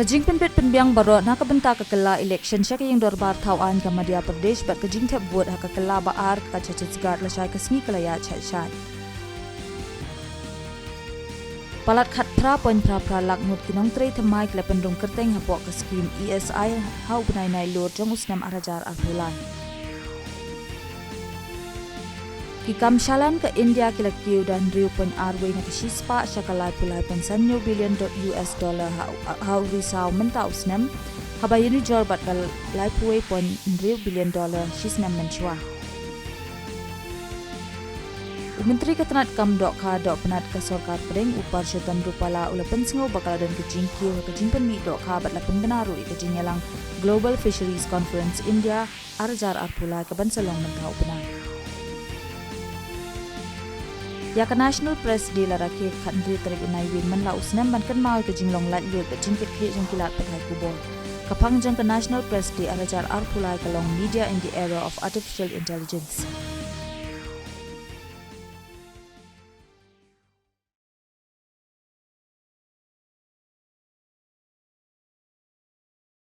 Kajing penpet penbiang barot na kabenta kakela election siya kayang dorbar tauan ka Madhya Pradesh bat kajing tep buat ha kakela baar ka cacacizgat lasai kasngi kelaya chat. Palat khat pra poin pra lakmut kinong trei thamai kle pendung kerteng hapok ke skim ESI hau benai nai lur jong usnam arajar arpulai. Kikam shalan ke India kila kiu dan riu pon arway na kisispa syakalai pulai pensanyo billion US dollar hau risau Mynta usnam habayuni jor bat kal lai puwe pon riu billion dollar shisnam menchua. Menteri Ketenat Kam dok penat ke sorkar pedeng upar syaitan rupala ula pensengau bakal dan kejing kiu kejing penmi dok bat la pengbenaru kejing yalang Global Fisheries Conference India arajar arpulai ke Shillong Mynta upenar. Ya ke National Press di laraki khandri tarik unai win man la usnam ban kan mau ke jinglong lat yut ke jingkit kri jong kilat pakai Khubor. Kapang jang ke National Press di arajar arpulai ke long media in the era of artificial intelligence.